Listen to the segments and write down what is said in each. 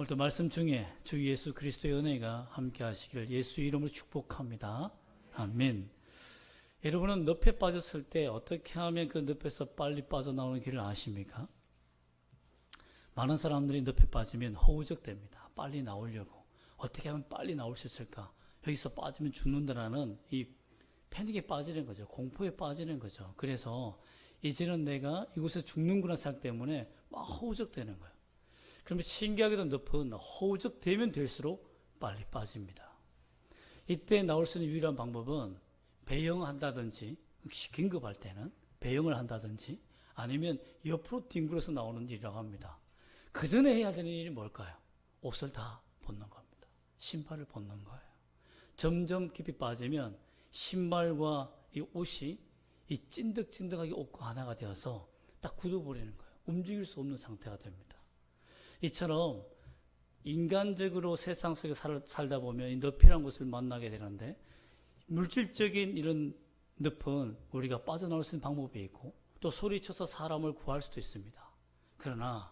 오늘도 말씀 중에 주 예수 그리스도의 은혜가 함께 하시기를 예수 이름으로 축복합니다. 아멘. 여러분은 늪에 빠졌을 때 어떻게 하면 그 늪에서 빨리 빠져나오는 길을 아십니까? 많은 사람들이 늪에 빠지면 허우적됩니다. 빨리 나오려고. 어떻게 하면 빨리 나올 수 있을까? 여기서 빠지면 죽는다라는 이 패닉에 빠지는 거죠. 공포에 빠지는 거죠. 그래서 이제는 내가 이곳에 죽는구나 생각 때문에 막 허우적되는 거예요. 그러면 신기하게도 늪은 허우적되면 될수록 빨리 빠집니다. 이때 나올 수 있는 유일한 방법은 배영한다든지, 혹시 긴급할 때는 배영을 한다든지 아니면 옆으로 뒹굴어서 나오는 일이라고 합니다. 그 전에 해야 되는 일이 뭘까요? 옷을 다 벗는 겁니다. 신발을 벗는 거예요. 점점 깊이 빠지면 신발과 이 옷이 이 찐득찐득하게 옷과 하나가 되어서 딱 굳어버리는 거예요. 움직일 수 없는 상태가 됩니다. 이처럼 인간적으로 세상 속에 살다 보면 이 늪이라는 곳을 만나게 되는데 물질적인 이런 늪은 우리가 빠져나올 수 있는 방법이 있고 또 소리쳐서 사람을 구할 수도 있습니다. 그러나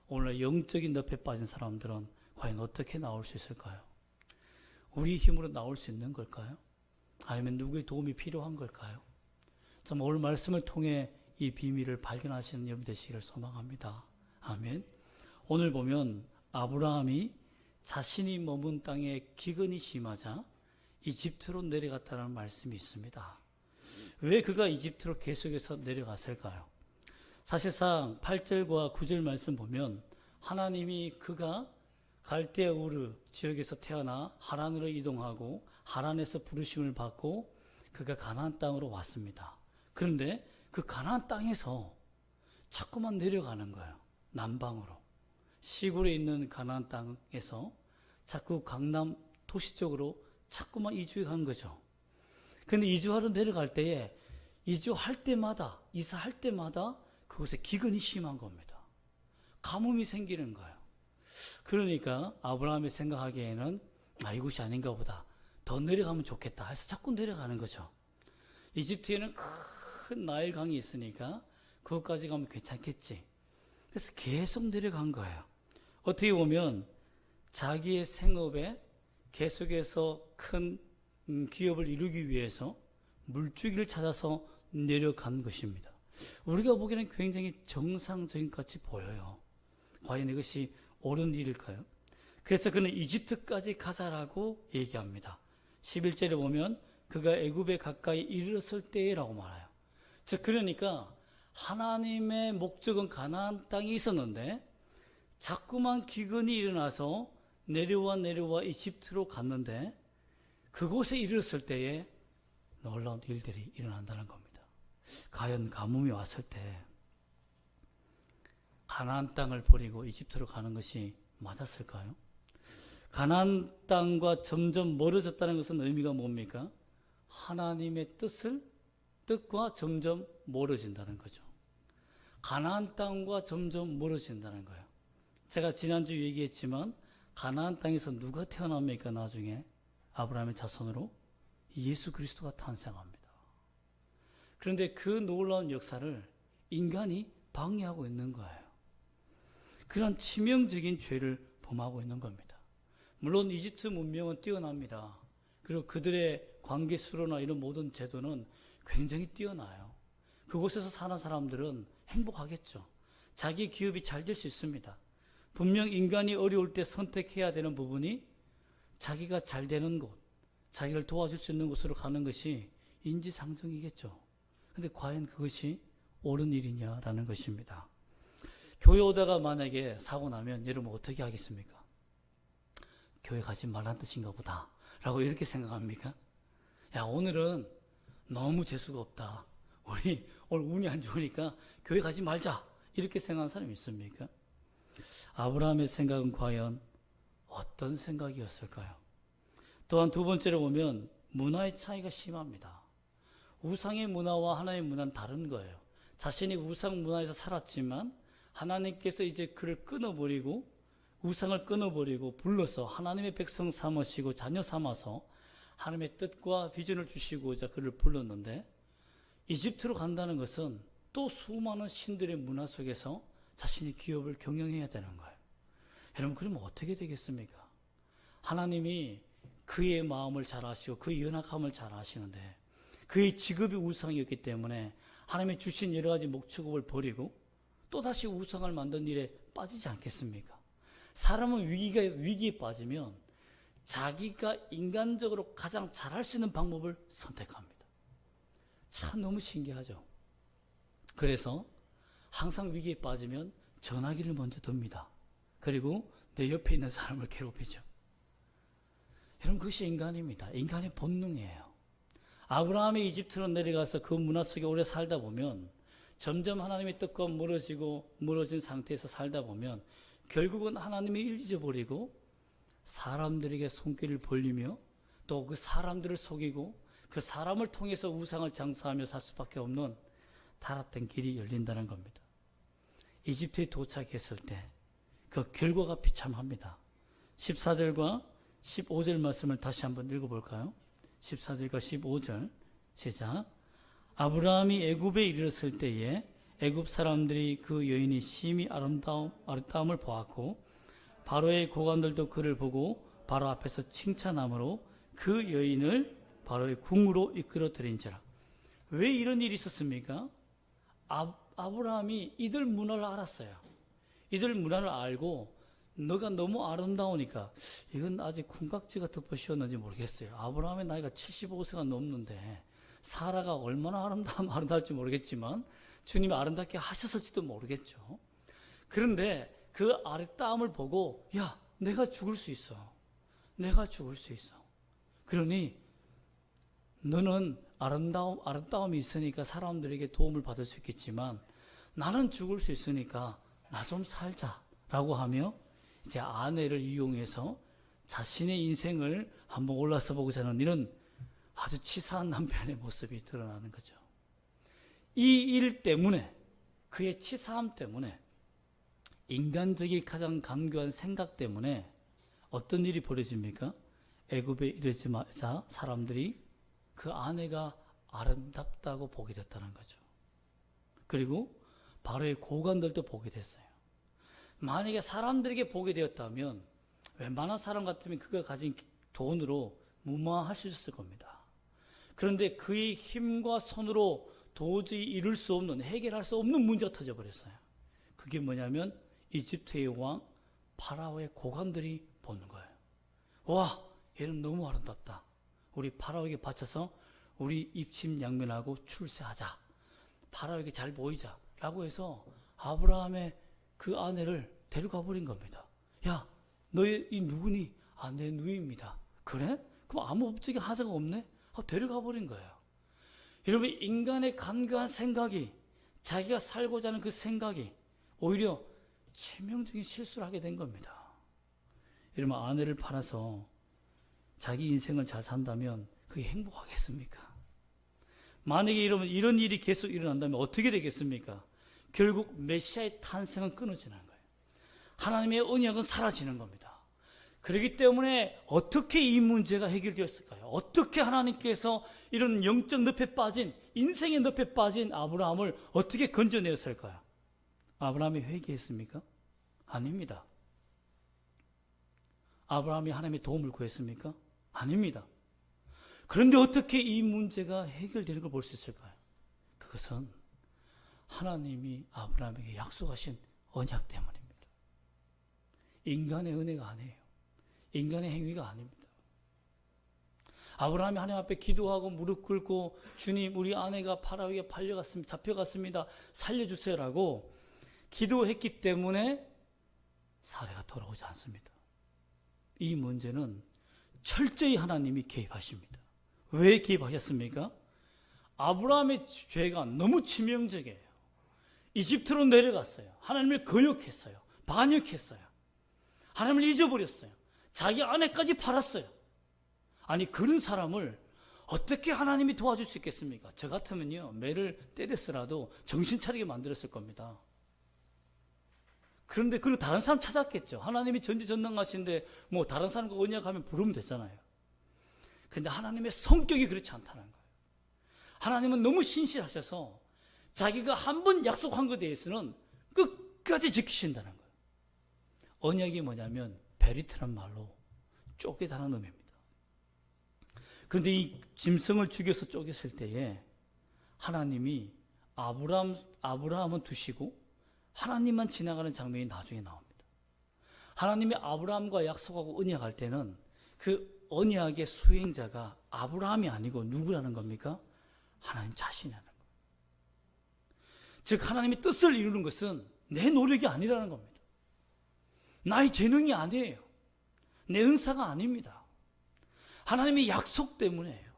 오늘 영적인 늪에 빠진 사람들은 과연 어떻게 나올 수 있을까요? 우리 힘으로 나올 수 있는 걸까요? 아니면 누구의 도움이 필요한 걸까요? 참 오늘 말씀을 통해 이 비밀을 발견하시는 여러분 되시기를 소망합니다. 아멘. 오늘 보면 아브라함이 자신이 머문 땅에 기근이 심하자 이집트로 내려갔다는 말씀이 있습니다. 왜 그가 이집트로 계속해서 내려갔을까요? 사실상 8절과 9절 말씀 보면 하나님이 그가 갈대아 우르 지역에서 태어나 하란으로 이동하고 하란에서 부르심을 받고 그가 가나안 땅으로 왔습니다. 그런데 그 가나안 땅에서 자꾸만 내려가는 거예요. 남방으로. 시골에 있는 가나안 땅에서 자꾸 강남 도시 쪽으로 자꾸만 이주해 간 거죠. 그런데 이주하러 내려갈 때에 이주할 때마다 이사할 때마다 그곳에 기근이 심한 겁니다. 가뭄이 생기는 거예요. 그러니까 아브라함이 생각하기에는 이곳이 아닌가 보다. 더 내려가면 좋겠다 해서 자꾸 내려가는 거죠. 이집트에는 큰 나일 강이 있으니까 그것까지 가면 괜찮겠지. 그래서 계속 내려간 거예요. 어떻게 보면 자기의 생업에 계속해서 큰 기업을 이루기 위해서 물주기를 찾아서 내려간 것입니다. 우리가 보기에는 굉장히 정상적인 것 같이 보여요. 과연 이것이 옳은 일일까요? 그래서 그는 이집트까지 가자라고 얘기합니다. 11절에 보면 그가 애굽에 가까이 이르렀을 때라고 말해요. 즉 그러니까 하나님의 목적은 가나안 땅이 있었는데 자꾸만 기근이 일어나서 내려와 이집트로 갔는데 그곳에 이르렀을 때에 놀라운 일들이 일어난다는 겁니다. 과연 가뭄이 왔을 때 가나안 땅을 버리고 이집트로 가는 것이 맞았을까요? 가나안 땅과 점점 멀어졌다는 것은 의미가 뭡니까? 하나님의 뜻과 점점 멀어진다는 거죠. 가나안 땅과 점점 멀어진다는 거예요. 제가 지난주 얘기했지만 가나안 땅에서 누가 태어납니까? 나중에 아브라함의 자손으로 예수 그리스도가 탄생합니다. 그런데 그 놀라운 역사를 인간이 방해하고 있는 거예요. 그런 치명적인 죄를 범하고 있는 겁니다. 물론 이집트 문명은 뛰어납니다. 그리고 그들의 관계 수로나 이런 모든 제도는 굉장히 뛰어나요. 그곳에서 사는 사람들은 행복하겠죠. 자기 기업이 잘 될 수 있습니다. 분명 인간이 어려울 때 선택해야 되는 부분이 자기가 잘 되는 곳, 자기를 도와줄 수 있는 곳으로 가는 것이 인지상정이겠죠. 그런데 과연 그것이 옳은 일이냐라는 것입니다. 교회 오다가 만약에 사고 나면 여러분 어떻게 하겠습니까? 교회 가지 말란 뜻인가 보다 라고 이렇게 생각합니까? 야, 오늘은 너무 재수가 없다. 우리 오늘 운이 안 좋으니까 교회 가지 말자. 이렇게 생각하는 사람이 있습니까? 아브라함의 생각은 과연 어떤 생각이었을까요? 또한 두 번째로 보면 문화의 차이가 심합니다. 우상의 문화와 하나님의 문화는 다른 거예요. 자신이 우상 문화에서 살았지만 하나님께서 이제 그를 끊어버리고 우상을 끊어버리고 불러서 하나님의 백성 삼으시고 자녀 삼아서 하나님의 뜻과 비전을 주시고자 그를 불렀는데 이집트로 간다는 것은 또 수많은 신들의 문화 속에서 자신이 기업을 경영해야 되는 거예요. 여러분, 그러면 어떻게 되겠습니까? 하나님이 그의 마음을 잘 아시고 그의 연약함을 잘 아시는데 그의 직업이 우상이었기 때문에 하나님이 주신 여러 가지 목축업을 버리고 또다시 우상을 만든 일에 빠지지 않겠습니까? 사람은 위기에 빠지면 자기가 인간적으로 가장 잘할 수 있는 방법을 선택합니다. 참 너무 신기하죠. 그래서 항상 위기에 빠지면 전화기를 먼저 듭니다. 그리고 내 옆에 있는 사람을 괴롭히죠. 여러분, 그것이 인간입니다. 인간의 본능이에요. 아브라함이 이집트로 내려가서 그 문화 속에 오래 살다 보면 점점 하나님의 뜻과 무너진 상태에서 살다 보면 결국은 하나님을 잊어버리고 사람들에게 손길을 벌리며 또 그 사람들을 속이고 그 사람을 통해서 우상을 장사하며 살 수밖에 없는 달았던 길이 열린다는 겁니다. 이집트에 도착했을 때 그 결과가 비참합니다. 14절과 15절 말씀을 다시 한번 읽어볼까요? 14절과 15절 시작. 아브라함이 애굽에 이르렀을 때에 애굽 사람들이 그 여인이 심히 아름다움을 보았고 바로의 고관들도 그를 보고 바로 앞에서 칭찬함으로 그 여인을 바로의 궁으로 이끌어들인지라. 왜 이런 일이 있었습니까? 아브라함이 이들 문화를 알았어요. 이들 문화를 알고 너가 너무 아름다우니까 이건 아직 콩깍지가 덮어씌웠는지 모르겠어요. 아브라함의 나이가 75세가 넘는데 사라가 얼마나 아름다울지 모르겠지만 주님이 아름답게 하셨을지도 모르겠죠. 그런데 그 아름다움을 보고 야, 내가 죽을 수 있어. 내가 죽을 수 있어. 그러니 너는 아름다움이 있으니까 사람들에게 도움을 받을 수 있겠지만 나는 죽을 수 있으니까 나 좀 살자라고 하며 이제 아내를 이용해서 자신의 인생을 한번 올라서 보고자 하는 이런 아주 치사한 남편의 모습이 드러나는 거죠. 이 일 때문에, 그의 치사함 때문에, 인간적이 가장 간교한 생각 때문에 어떤 일이 벌어집니까? 애굽에 이르자마자 사람들이 그 아내가 아름답다고 보게 됐다는 거죠. 그리고 바로의 고관들도 보게 됐어요. 만약에 사람들에게 보게 되었다면 웬만한 사람 같으면 그가 가진 돈으로 무마할 수 있었을 겁니다. 그런데 그의 힘과 손으로 도저히 이룰 수 없는, 해결할 수 없는 문제가 터져버렸어요. 그게 뭐냐면 이집트의 왕 파라오의 고관들이 보는 거예요. 와, 얘는 너무 아름답다. 우리 파라오에게 바쳐서 우리 입심양면하고 출세하자. 파라오에게 잘 보이자. 라고 해서 아브라함의 그 아내를 데려가 버린 겁니다. 야, 너희 이 누구니? 아, 내 누이입니다. 그래? 그럼 아무 법적인 하자가 없네? 데려가 버린 거예요. 여러분, 인간의 간교한 생각이, 자기가 살고자 하는 그 생각이 오히려 치명적인 실수를 하게 된 겁니다. 여러분, 아내를 팔아서 자기 인생을 잘 산다면 그게 행복하겠습니까? 만약에 이런 일이 계속 일어난다면 어떻게 되겠습니까? 결국 메시아의 탄생은 끊어지는 거예요. 하나님의 언약은 사라지는 겁니다. 그렇기 때문에 어떻게 이 문제가 해결되었을까요? 어떻게 하나님께서 이런 영적 늪에 빠진, 인생의 늪에 빠진 아브라함을 어떻게 건져내었을까요? 아브라함이 회개했습니까? 아닙니다. 아브라함이 하나님의 도움을 구했습니까? 아닙니다. 그런데 어떻게 이 문제가 해결되는 걸 볼 수 있을까요? 그것은 하나님이 아브라함에게 약속하신 언약 때문입니다. 인간의 은혜가 아니에요. 인간의 행위가 아닙니다. 아브라함이 하나님 앞에 기도하고 무릎 꿇고 주님, 우리 아내가 파라오에게 잡혀갔습니다. 살려주세요라고 기도했기 때문에 사례가 돌아오지 않습니다. 이 문제는 철저히 하나님이 개입하십니다. 왜 개입하셨습니까? 아브라함의 죄가 너무 치명적이에요. 이집트로 내려갔어요. 하나님을 거역했어요. 반역했어요. 하나님을 잊어버렸어요. 자기 아내까지 팔았어요. 아니, 그런 사람을 어떻게 하나님이 도와줄 수 있겠습니까? 저 같으면요, 매를 때렸으라도 정신 차리게 만들었을 겁니다. 그런데 그리고 다른 사람 찾았겠죠. 하나님이 전지전능하신데 뭐 다른 사람과 언약하면 부르면 되잖아요. 근데 하나님의 성격이 그렇지 않다는 거예요. 하나님은 너무 신실하셔서 자기가 한 번 약속한 것에 대해서는 끝까지 지키신다는 거예요. 언약이 뭐냐면 베리트란 말로 쪼개다는 의미입니다. 그런데 이 짐승을 죽여서 쪼갰을 때에 하나님이 아브라함은 두시고 하나님만 지나가는 장면이 나중에 나옵니다. 하나님이 아브라함과 약속하고 언약할 때는 그 언약의 수행자가 아브라함이 아니고 누구라는 겁니까? 하나님 자신이라는 겁니다. 즉 하나님의 뜻을 이루는 것은 내 노력이 아니라는 겁니다. 나의 재능이 아니에요. 내 은사가 아닙니다. 하나님의 약속 때문에요.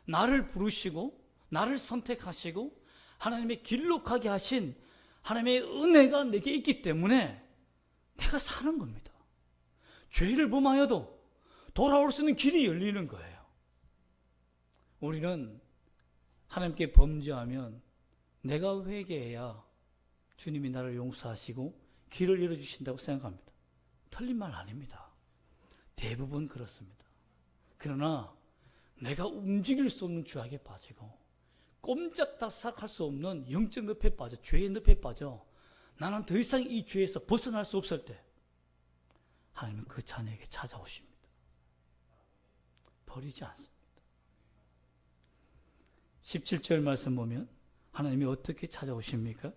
나를 부르시고 나를 선택하시고 하나님의 길록하게 하신 하나님의 은혜가 내게 있기 때문에 내가 사는 겁니다. 죄를 범하여도 돌아올 수 있는 길이 열리는 거예요. 우리는 하나님께 범죄하면 내가 회개해야 주님이 나를 용서하시고 길을 열어주신다고 생각합니다. 틀린 말 아닙니다. 대부분 그렇습니다. 그러나 내가 움직일 수 없는 죄악에 빠지고 꼼짝달싹 할 수 없는 영적 늪에 빠져 죄의 늪에 빠져 나는 더 이상 이 죄에서 벗어날 수 없을 때 하나님은 그 자녀에게 찾아오십니다. 버리지 않습니다. 17절 말씀 보면 하나님이 어떻게 찾아오십니까?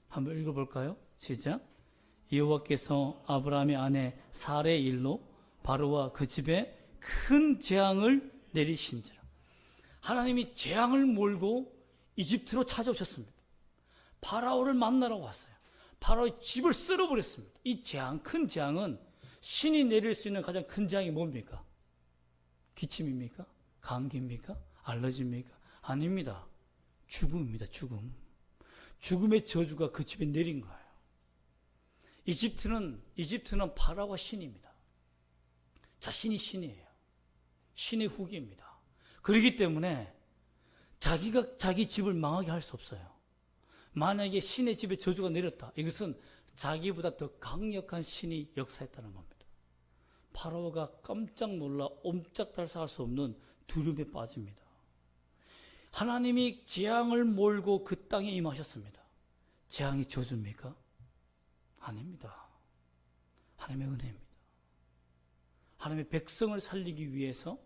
한번 읽어볼까요? 시작. 여호와께서 아브라함의 아내 사레의 일로 바로와 그 집에 큰 재앙을 내리신지라. 하나님이 재앙을 몰고 이집트로 찾아오셨습니다. 파라오를 만나러 왔어요. 파라오의 집을 쓸어버렸습니다. 이 재앙, 큰 재앙은 신이 내릴 수 있는 가장 큰 재앙이 뭡니까? 기침입니까? 감기입니까? 알러지입니까? 아닙니다. 죽음입니다. 죽음. 죽음의 저주가 그 집에 내린 거예요. 이집트는 파라오가 신입니다. 자신이 신이에요. 신의 후계입니다. 그렇기 때문에 자기가 자기 집을 망하게 할 수 없어요. 만약에 신의 집에 저주가 내렸다. 이것은 자기보다 더 강력한 신이 역사했다는 겁니다. 파라오가 깜짝 놀라 옴짝달싹할 수 없는 두려움에 빠집니다. 하나님이 재앙을 몰고 그 땅에 임하셨습니다. 재앙이 저주입니까? 아닙니다. 하나님의 은혜입니다. 하나님의 백성을 살리기 위해서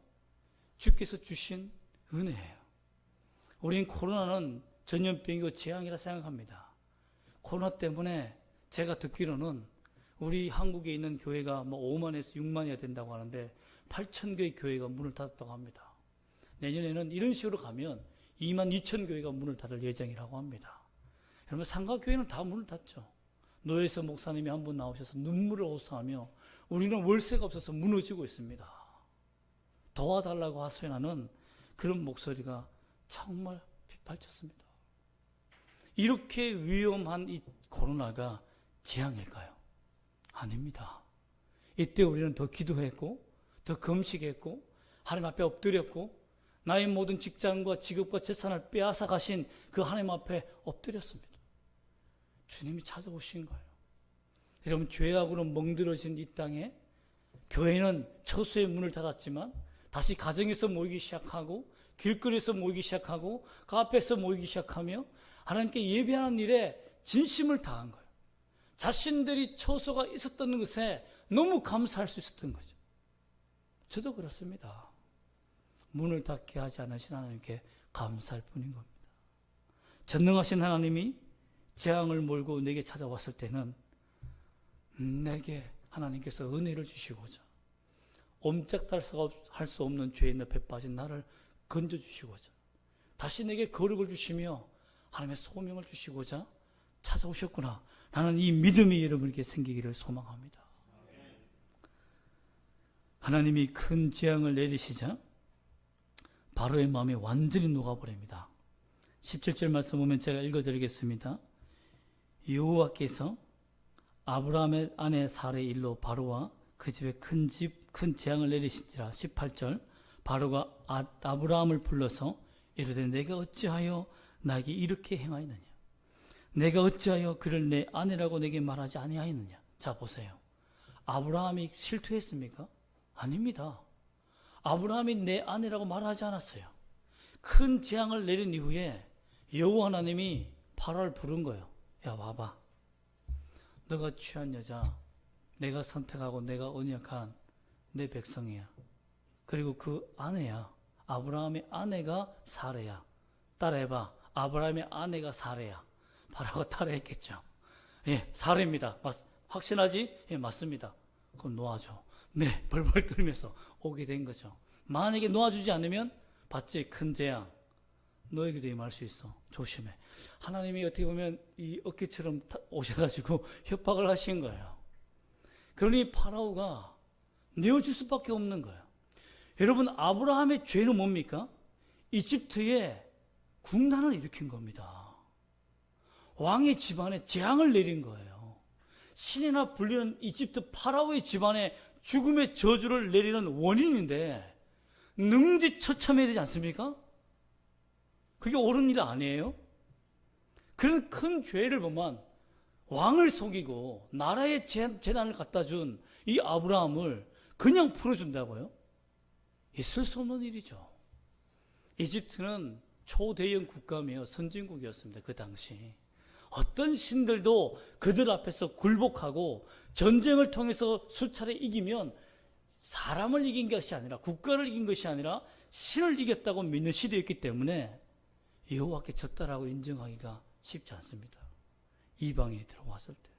주께서 주신 은혜예요. 우리는 코로나는 전염병이고 재앙이라 생각합니다. 코로나 때문에 제가 듣기로는 우리 한국에 있는 교회가 5만에서 6만이야 된다고 하는데 8천 개의 교회가 문을 닫았다고 합니다. 내년에는 이런 식으로 가면 2만 2천 교회가 문을 닫을 예정이라고 합니다. 여러분 상가교회는 다 문을 닫죠. 노예서 목사님이 한 분 나오셔서 눈물을 호소하며 우리는 월세가 없어서 무너지고 있습니다. 도와달라고 하소연하는 그런 목소리가 정말 빗발쳤습니다. 이렇게 위험한 이 코로나가 재앙일까요? 아닙니다. 이때 우리는 더 기도했고 더 금식했고 하나님 앞에 엎드렸고 나의 모든 직장과 직업과 재산을 빼앗아 가신 그 하나님 앞에 엎드렸습니다. 주님이 찾아오신 거예요. 여러분 죄악으로 멍들어진 이 땅에 교회는 처소의 문을 닫았지만 다시 가정에서 모이기 시작하고 길거리에서 모이기 시작하고 카페에서 모이기 시작하며 하나님께 예배하는 일에 진심을 다한 거예요. 자신들이 처소가 있었던 것에 너무 감사할 수 있었던 거죠. 저도 그렇습니다. 문을 닫게 하지 않으신 하나님께 감사할 뿐인 겁니다. 전능하신 하나님이 재앙을 몰고 내게 찾아왔을 때는 내게 하나님께서 은혜를 주시고자 옴짝달싹할 수 없는 죄의 늪에 빠진 나를 건져주시고자 다시 내게 거룩을 주시며 하나님의 소명을 주시고자 찾아오셨구나. 나는 이 믿음이 여러분에게 생기기를 소망합니다. 하나님이 큰 재앙을 내리시자 바로의 마음이 완전히 녹아버립니다. 17절 말씀 보면 제가 읽어드리겠습니다. 여호와께서 아브라함의 아내 사레의 일로 바로와 그 집에 큰 재앙을 내리신지라. 18절 바로가 아브라함을 불러서 이르되 내가 어찌하여 나에게 이렇게 행하였느냐? 내가 어찌하여 그를 내 아내라고 내게 말하지 아니하였느냐? 자 보세요. 아브라함이 실토했습니까? 아닙니다. 아브라함이 내 아내라고 말하지 않았어요. 큰 재앙을 내린 이후에 여호와 하나님이 바로를 부른 거예요. 야 와봐. 너가 취한 여자 내가 선택하고 내가 언약한 내 백성이야. 그리고 그 아내야. 아브라함의 아내가 사레야. 따라해봐. 아브라함의 아내가 사레야. 바라가 따라했겠죠. 예, 사레입니다. 확신하지? 예, 맞습니다. 그럼 놓아줘. 네, 벌벌 떨면서 오게 된 거죠. 만약에 놓아주지 않으면 봤지? 큰 재앙. 너에게도 임할 수 있어. 조심해. 하나님이 어떻게 보면 이 어깨처럼 오셔가지고 협박을 하신 거예요. 그러니 파라오가 내어줄 수밖에 없는 거예요. 여러분, 아브라함의 죄는 뭡니까? 이집트에 국난을 일으킨 겁니다. 왕의 집안에 재앙을 내린 거예요. 신이나 불리는 이집트 파라오의 집안에 죽음의 저주를 내리는 원인인데 능지처참해야 되지 않습니까? 그게 옳은 일 아니에요? 그런 큰 죄를 보면 왕을 속이고 나라의 재난을 갖다 준 이 아브라함을 그냥 풀어준다고요? 있을 수 없는 일이죠. 이집트는 초대형 국가며 선진국이었습니다. 그 당시. 어떤 신들도 그들 앞에서 굴복하고 전쟁을 통해서 수차례 이기면 사람을 이긴 것이 아니라 국가를 이긴 것이 아니라 신을 이겼다고 믿는 시대였기 때문에 여호와께 졌다라고 인정하기가 쉽지 않습니다. 이방인이 들어왔을 때.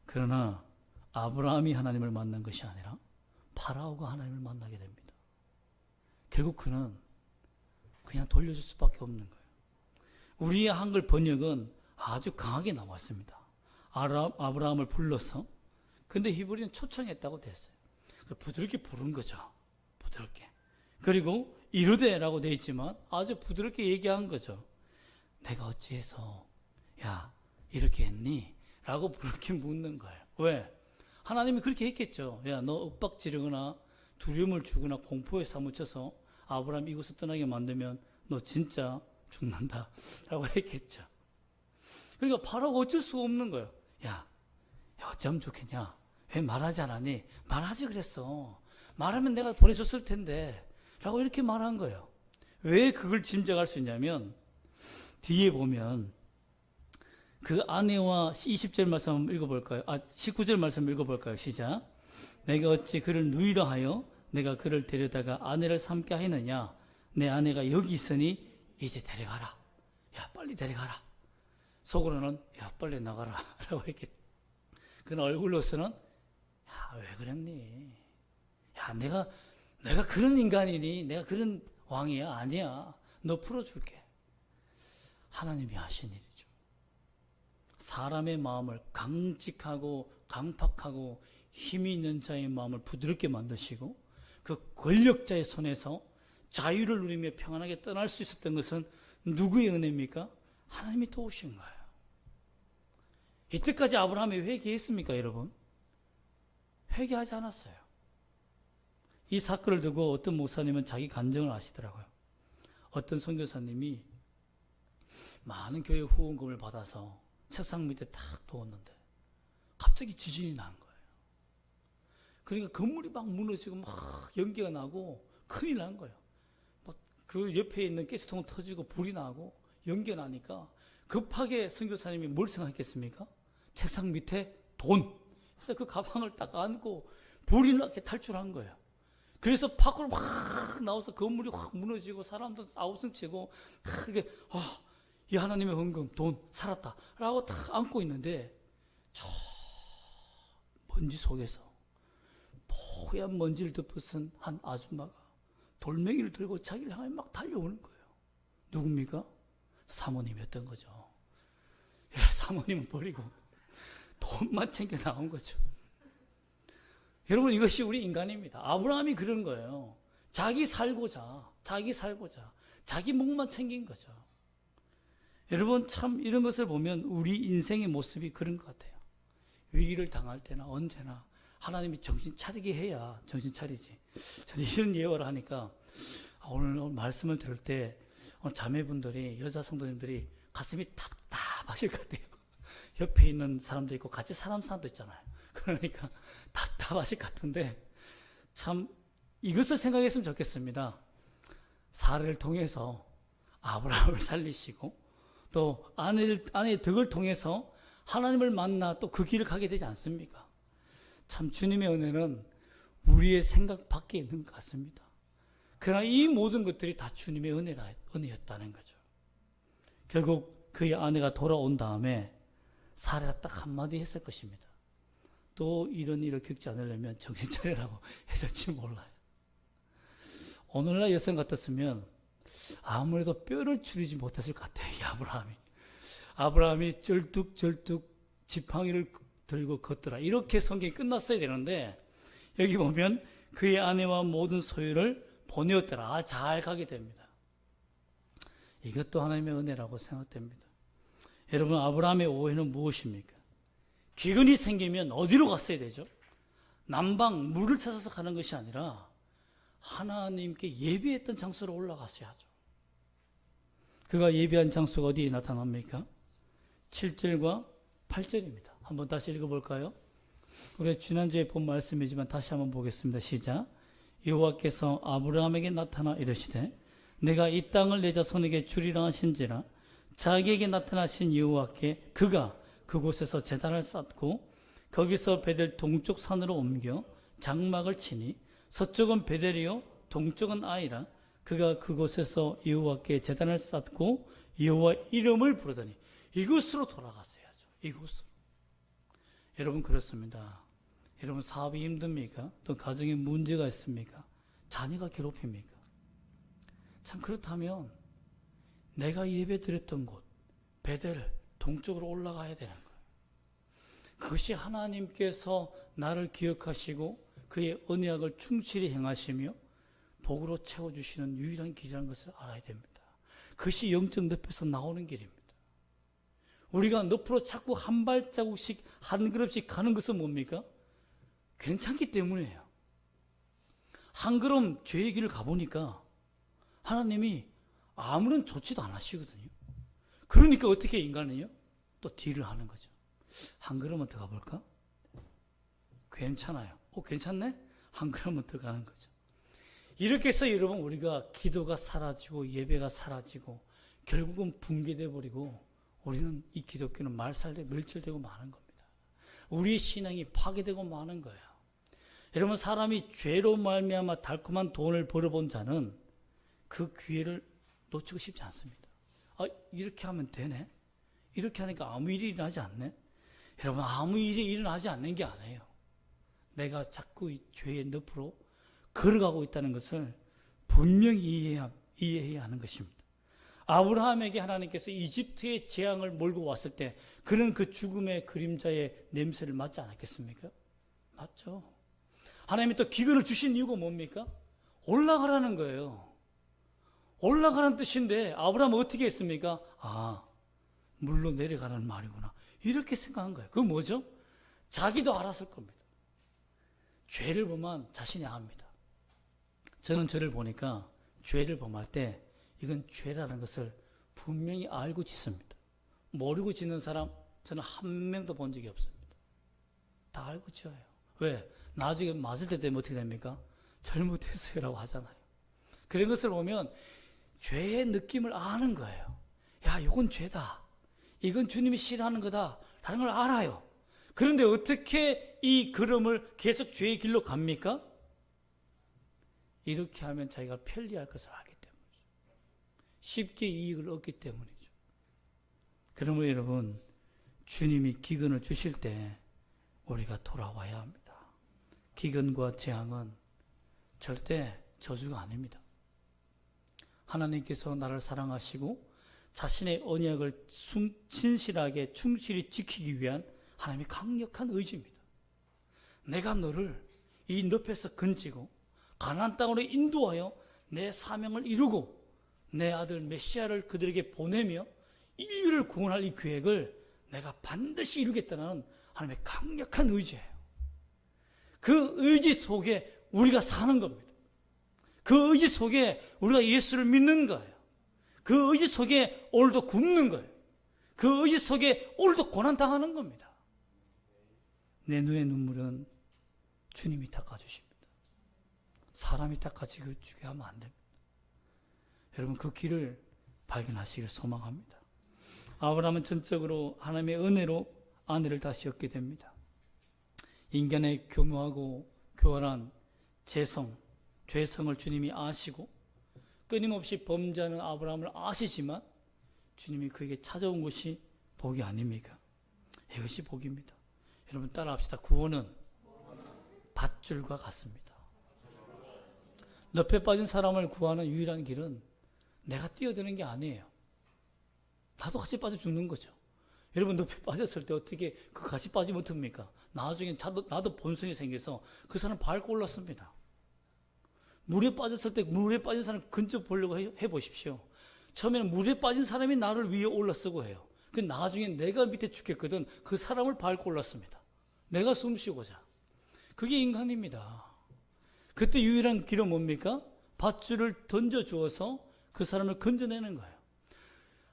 그러나 아브라함이 하나님을 만난 것이 아니라 파라오가 하나님을 만나게 됩니다. 결국 그는 그냥 돌려줄 수밖에 없는 거예요. 우리의 한글 번역은 아주 강하게 나왔습니다. 아브라함을 불러서. 근데 히브리는 초청했다고 됐어요. 부드럽게 부른 거죠. 부드럽게. 그리고 이르되라고 되어 있지만 아주 부드럽게 얘기한 거죠. 내가 어찌해서 야 이렇게 했니? 라고 그렇게 묻는 거예요. 왜? 하나님이 그렇게 했겠죠. 야 너 윽박지르거나 두려움을 주거나 공포에 사무쳐서 아브라함 이곳을 떠나게 만들면 너 진짜 죽는다 라고 했겠죠. 그러니까 바로가 어쩔 수 없는 거예요. 야 어쩌면 좋겠냐? 왜 말하지 않았니? 말하지 그랬어. 말하면 내가 보내줬을 텐데 라고 이렇게 말한 거예요. 왜 그걸 짐작할 수 있냐면 뒤에 보면 그 아내와 20절 말씀 한번 읽어볼까요? 19절 말씀 읽어볼까요? 시작. 내가 어찌 그를 누이라 하여 내가 그를 데려다가 아내를 삼게 하였느냐? 내 아내가 여기 있으니 이제 데려가라. 야 빨리 데려가라. 속으로는 야 빨리 나가라 라고 했겠죠. 그는 얼굴로서는 야 왜 그랬니? 야 내가 그런 인간이니? 내가 그런 왕이야? 아니야. 너 풀어줄게. 하나님이 하신 일이죠. 사람의 마음을 강직하고 강팍하고 힘이 있는 자의 마음을 부드럽게 만드시고 그 권력자의 손에서 자유를 누리며 평안하게 떠날 수 있었던 것은 누구의 은혜입니까? 하나님이 도우신 거예요. 이때까지 아브라함이 회개했습니까, 여러분? 회개하지 않았어요. 이 사건을 두고 어떤 목사님은 자기 간증을 하시더라고요. 어떤 선교사님이 많은 교회 후원금을 받아서 책상 밑에 딱 두었는데 갑자기 지진이 난 거예요. 그러니까 건물이 막 무너지고 막 연기가 나고 큰일 난 거예요. 막 그 옆에 있는 가스통 터지고 불이 나고 연기가 나니까 급하게 선교사님이 뭘 생각했겠습니까? 책상 밑에 돈. 그래서 그 가방을 딱 안고 불이 나게 탈출한 거예요. 그래서 밖으로 막 나와서 건물이 확 무너지고 사람들 아우성치고 이게 이 하나님의 헌금 돈 살았다 라고 딱 안고 있는데 저 먼지 속에서 뽀얀 먼지를 덮어쓴 한 아줌마가 돌멩이를 들고 자기를 향해 막 달려오는 거예요. 누굽니까? 사모님이었던 거죠. 예, 사모님은 버리고 돈만 챙겨 나온 거죠. 여러분 이것이 우리 인간입니다. 아브라함이 그런 거예요. 자기 살고자 자기 목만 챙긴 거죠. 여러분 참 이런 것을 보면 우리 인생의 모습이 그런 것 같아요. 위기를 당할 때나 언제나 하나님이 정신 차리게 해야 정신 차리지. 저는 이런 예화를 하니까 오늘 말씀을 들을 때 자매분들이 여자 성도님들이 가슴이 답답하실 것 같아요. 옆에 있는 사람도 있고 같이 사는 사람도 있잖아요. 그러니까 답답하실 것 같은데 참 이것을 생각했으면 좋겠습니다. 사례를 통해서 아브라함을 살리시고 또 아내의 덕을 통해서 하나님을 만나 또 그 길을 가게 되지 않습니까? 참 주님의 은혜는 우리의 생각 밖에 있는 것 같습니다. 그러나 이 모든 것들이 다 주님의 은혜였다는 거죠. 결국 그의 아내가 돌아온 다음에 사례가 딱 한마디 했을 것입니다. 또 이런 일을 겪지 않으려면 정신 차리라고 했을지 몰라요. 오늘날 여성 같았으면 아무래도 뼈를 추리지 못했을 것 같아요. 이 아브라함이 쩔뚝쩔뚝 지팡이를 들고 걷더라. 이렇게 성경이 끝났어야 되는데 여기 보면 그의 아내와 모든 소유를 보내었더라. 잘 가게 됩니다. 이것도 하나님의 은혜라고 생각됩니다. 여러분, 아브라함의 오해는 무엇입니까? 기근이 생기면 어디로 갔어야 되죠? 남방 물을 찾아서 가는 것이 아니라 하나님께 예비했던 장소로 올라갔어야 하죠. 그가 예비한 장소가 어디에 나타납니까? 7절과 8절입니다. 한번 다시 읽어볼까요? 우리 지난주에 본 말씀이지만 다시 한번 보겠습니다. 시작. 여호와께서 아브라함에게 나타나 이르시되 내가 이 땅을 내 자손에게 주리라 하신지라 자기에게 나타나신 여호와께 그가 그곳에서 제단을 쌓고 거기서 베델 동쪽 산으로 옮겨 장막을 치니 서쪽은 베델이요 동쪽은 아이라 그가 그곳에서 여호와께 제단을 쌓고 여호와 이름을 부르더니 이곳으로 돌아갔어야죠. 이곳으로. 여러분 그렇습니다. 여러분 사업이 힘듭니까? 또 가정에 문제가 있습니까? 자녀가 괴롭힙니까? 참 그렇다면 내가 예배 드렸던 곳 베델 동쪽으로 올라가야 되는 거예요. 그것이 하나님께서 나를 기억하시고 그의 언약을 충실히 행하시며 복으로 채워주시는 유일한 길이라는 것을 알아야 됩니다. 그것이 영적 늪에서 나오는 길입니다. 우리가 늪으로 자꾸 한 발자국씩 한 걸음씩 가는 것은 뭡니까? 괜찮기 때문이에요. 한 걸음 죄의 길을 가보니까 하나님이 아무런 조치도 안 하시거든요. 그러니까 어떻게 인간은요? 또 딜을 하는 거죠. 한 걸음만 더 가볼까? 괜찮아요. 괜찮네? 한 걸음만 더 가는 거죠. 이렇게 해서 여러분 우리가 기도가 사라지고 예배가 사라지고 결국은 붕괴돼 버리고 우리는 이 기독교는 말살되고 멸절되고 마는 겁니다. 우리의 신앙이 파괴되고 마는 거예요. 여러분 사람이 죄로 말미암아 달콤한 돈을 벌어본 자는 그 기회를 놓치고 싶지 않습니다. 이렇게 하면 되네? 이렇게 하니까 아무 일이 일어나지 않네? 여러분 아무 일이 일어나지 않는 게 아니에요. 내가 자꾸 이 죄의 늪으로 걸어가고 있다는 것을 분명히 이해해야 하는 것입니다. 아브라함에게 하나님께서 이집트의 재앙을 몰고 왔을 때 그는 그 죽음의 그림자의 냄새를 맡지 않았겠습니까? 맞죠. 하나님이 또 기근을 주신 이유가 뭡니까? 올라가라는 거예요. 올라가라는 뜻인데 아브라함은 어떻게 했습니까? 물로 내려가라는 말이구나. 이렇게 생각한 거예요. 그건 뭐죠? 자기도 알았을 겁니다. 죄를 범한 자신이 압니다. 저는 저를 보니까 죄를 범할 때 이건 죄라는 것을 분명히 알고 짓습니다. 모르고 짓는 사람 저는 한 명도 본 적이 없습니다. 다 알고 지어요. 왜? 나중에 맞을 때 되면 어떻게 됩니까? 잘못했어요라고 하잖아요. 그런 것을 보면 죄의 느낌을 아는 거예요. 야, 이건 죄다. 이건 주님이 싫어하는 거다. 라는 걸 알아요. 그런데 어떻게 이 걸음을 계속 죄의 길로 갑니까? 이렇게 하면 자기가 편리할 것을 알기 때문이죠. 쉽게 이익을 얻기 때문이죠. 그러므로 여러분, 주님이 기근을 주실 때 우리가 돌아와야 합니다. 기근과 재앙은 절대 저주가 아닙니다. 하나님께서 나를 사랑하시고 자신의 언약을 신실하게 충실히 지키기 위한 하나님의 강력한 의지입니다. 내가 너를 이 늪에서 건지고 가나안 땅으로 인도하여 내 사명을 이루고 내 아들 메시아를 그들에게 보내며 인류를 구원할 이 계획을 내가 반드시 이루겠다는 하나님의 강력한 의지예요. 그 의지 속에 우리가 사는 겁니다. 그 의지 속에 우리가 예수를 믿는 거예요. 그 의지 속에 오늘도 굶는 거예요. 그 의지 속에 오늘도 고난당하는 겁니다. 내 눈의 눈물은 주님이 닦아주십니다. 사람이 닦아주게 하면 안 됩니다. 여러분 그 길을 발견하시기를 소망합니다. 아브라함은 전적으로 하나님의 은혜로 아내를 다시 얻게 됩니다. 인간의 교묘하고 교활한 죄성을 주님이 아시고 끊임없이 범죄하는 아브라함을 아시지만 주님이 그에게 찾아온 것이 복이 아닙니까? 이것이 복입니다. 여러분 따라합시다. 구원은 밧줄과 같습니다. 늪에 빠진 사람을 구하는 유일한 길은 내가 뛰어드는 게 아니에요. 나도 같이 빠져 죽는 거죠. 여러분 늪에 빠졌을 때 어떻게 같이 빠지면 어떡합니까? 나중에 나도 본성이 생겨서 그 사람 밟고 올랐습니다. 물에 빠졌을 때 물에 빠진 사람 근처 보려고 해보십시오. 처음에는 물에 빠진 사람이 나를 위에 올라서고 해요. 그 나중에 내가 밑에 죽겠거든 그 사람을 밟고 올랐습니다. 내가 숨 쉬고자. 그게 인간입니다. 그때 유일한 길은 뭡니까? 밧줄을 던져 주어서 그 사람을 건져내는 거예요.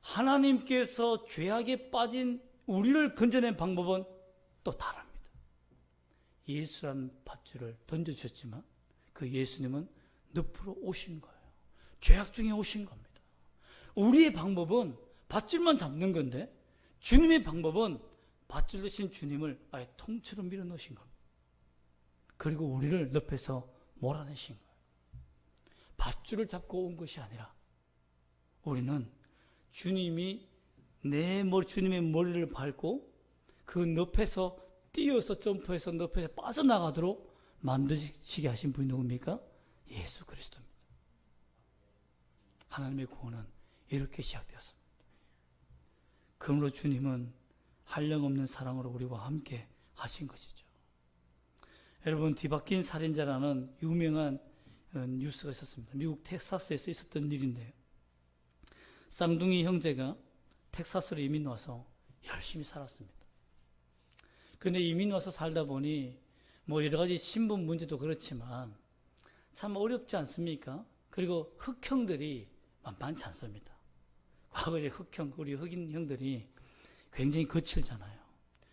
하나님께서 죄악에 빠진 우리를 건져낸 방법은 또 다릅니다. 예수란 밧줄을 던져주셨지만 그 예수님은 늪으로 오신 거예요. 죄악 중에 오신 겁니다. 우리의 방법은 밧줄만 잡는 건데 주님의 방법은 밧줄 대신 주님을 아예 통째로 밀어넣으신 겁니다. 그리고 우리를 늪에서 몰아내신 거예요. 밧줄을 잡고 온 것이 아니라 우리는 주님이 주님의 머리를 밟고 그 늪에서 뛰어서 점프해서 늪에서 빠져나가도록 만드시게 하신 분이 누굽니까? 예수 그리스도입니다. 하나님의 구원은 이렇게 시작되었습니다. 그러므로 주님은 한량없는 사랑으로 우리와 함께 하신 것이죠. 여러분 뒤바뀐 살인자라는 유명한 뉴스가 있었습니다. 미국 텍사스에서 있었던 일인데요. 쌍둥이 형제가 텍사스로 이민 와서 열심히 살았습니다. 그런데 이민 와서 살다 보니 뭐 여러 가지 신분 문제도 그렇지만 참 어렵지 않습니까? 그리고 흑형들이 만만치 않습니다. 과거에 우리 흑인 형들이 굉장히 거칠잖아요.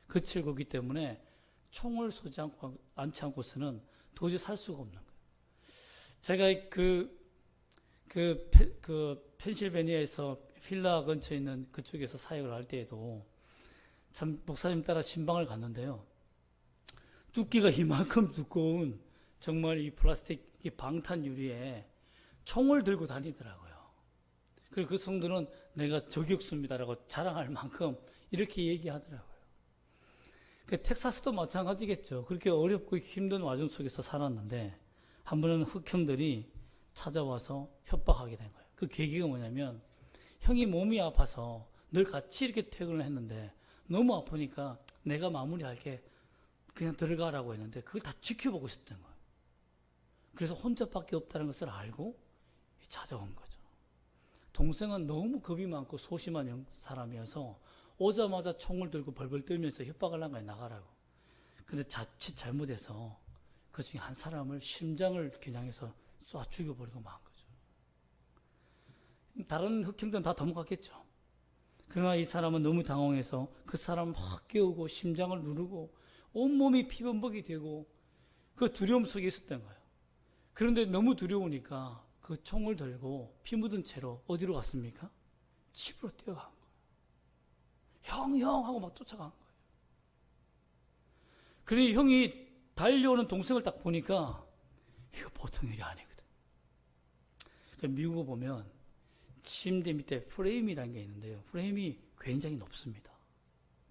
거칠고 있기 때문에 총을 쏘지 않고서는 도저히 살 수가 없는 거예요. 제가 펜실베니아에서 필라 근처에 있는 그쪽에서 사역을 할 때에도 참 목사님 따라 신방을 갔는데요. 두께가 이만큼 두꺼운 정말 이 플라스틱 방탄 유리에 총을 들고 다니더라고요. 그리고 그 성도는 내가 저격수입니다라고 자랑할 만큼 이렇게 얘기하더라고요. 그 텍사스도 마찬가지겠죠. 그렇게 어렵고 힘든 와중 속에서 살았는데 한 번은 흑형들이 찾아와서 협박하게 된 거예요. 그 계기가 뭐냐면 형이 몸이 아파서 늘 같이 이렇게 퇴근을 했는데 너무 아프니까 내가 마무리할게 그냥 들어가라고 했는데 그걸 다 지켜보고 있었던 거예요. 그래서 혼자밖에 없다는 것을 알고 찾아온 거죠. 동생은 너무 겁이 많고 소심한 사람이어서 오자마자 총을 들고 벌벌 떨면서 협박을 한 거예요. 나가라고. 근데 자칫 잘못해서 그 중에 한 사람을 심장을 겨냥해서 쏴 죽여버리고 만 거죠. 다른 흑형들은 다 도망갔겠죠. 그러나 이 사람은 너무 당황해서 그 사람을 확 깨우고 심장을 누르고 온몸이 피범벅이 되고 그 두려움 속에 있었던 거예요. 그런데 너무 두려우니까 그 총을 들고 피 묻은 채로 어디로 갔습니까? 집으로 뛰어간 거예요. 형 하고 막 쫓아간 거예요. 그러니 형이 달려오는 동생을 딱 보니까 이거 보통 일이 아니거든. 미국을 보면 침대 밑에 프레임이라는 게 있는데요. 프레임이 굉장히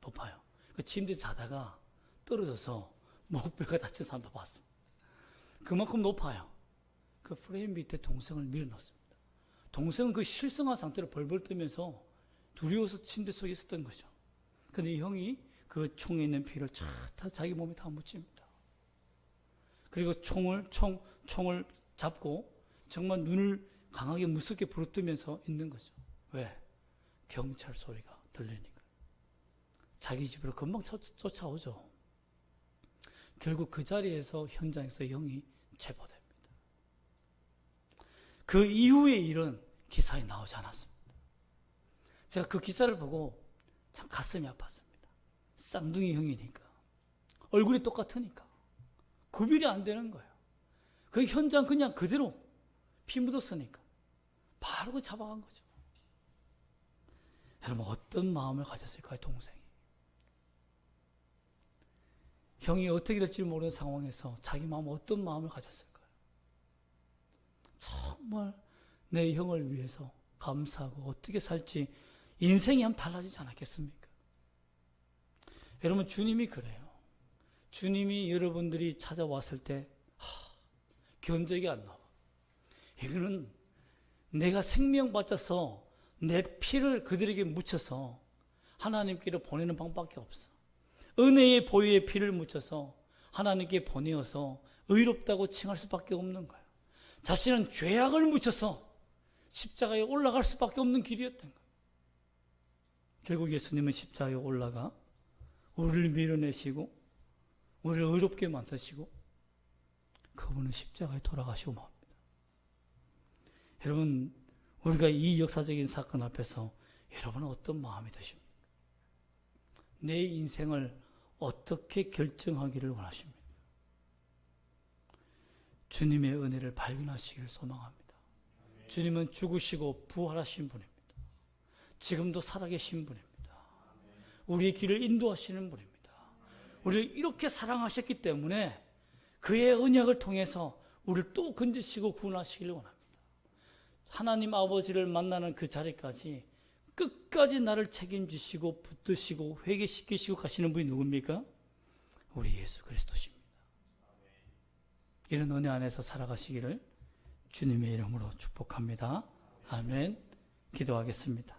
높아요. 그 침대 자다가 떨어져서 목뼈가 다친 사람도 봤습니다. 그만큼 높아요. 그 프레임 밑에 동생을 밀어넣습니다. 동생은 그 실성한 상태로 벌벌 떠면서 두려워서 침대 속에 있었던 거죠. 그런데 이 형이 그 총에 있는 피를 다 자기 몸에 다 묻힙니다. 그리고 총을 잡고 정말 눈을 강하게 무섭게 부르뜨면서 있는 거죠. 왜? 경찰 소리가 들리니까. 자기 집으로 금방 쫓아오죠. 결국 그 자리에서 현장에서 형이 체포됩니다. 그 이후의 일은 기사에 나오지 않았습니다. 제가 그 기사를 보고 참 가슴이 아팠습니다. 쌍둥이 형이니까. 얼굴이 똑같으니까. 구별이 안 되는 거예요. 그 현장 그냥 그대로 피 묻었으니까. 바로 그 잡아간 거죠. 여러분 어떤 마음을 가졌을까요, 동생이? 형이 어떻게 될지 모르는 상황에서 자기 마음은 어떤 마음을 가졌을까요? 정말 내 형을 위해서 감사하고 어떻게 살지 인생이 한번 달라지지 않았겠습니까? 여러분, 주님이 그래요. 주님이 여러분들이 찾아왔을 때 견적이 안 나와. 이거는 내가 생명 바쳐서 내 피를 그들에게 묻혀서 하나님께로 보내는 방법밖에 없어. 은혜의 보혈의 피를 묻혀서 하나님께 보내어서 의롭다고 칭할 수밖에 없는 거예요. 자신은 죄악을 묻혀서 십자가에 올라갈 수밖에 없는 길이었던 거예요. 결국 예수님은 십자가에 올라가 우리를 밀어내시고 우리를 의롭게 만드시고 그분은 십자가에 돌아가시고 맙니다. 여러분, 우리가 이 역사적인 사건 앞에서 여러분은 어떤 마음이 드십니까? 내 인생을 어떻게 결정하기를 원하십니까? 주님의 은혜를 발견하시기를 소망합니다. 주님은 죽으시고 부활하신 분입니다. 지금도 살아계신 분입니다. 우리의 길을 인도하시는 분입니다. 우리를 이렇게 사랑하셨기 때문에 그의 언약을 통해서 우리를 또 건지시고 구원하시기를 원합니다. 하나님 아버지를 만나는 그 자리까지 끝까지 나를 책임지시고 붙드시고 회개시키시고 가시는 분이 누굽니까? 우리 예수 그리스도십니다. 이런 은혜 안에서 살아가시기를 주님의 이름으로 축복합니다. 아멘. 기도하겠습니다.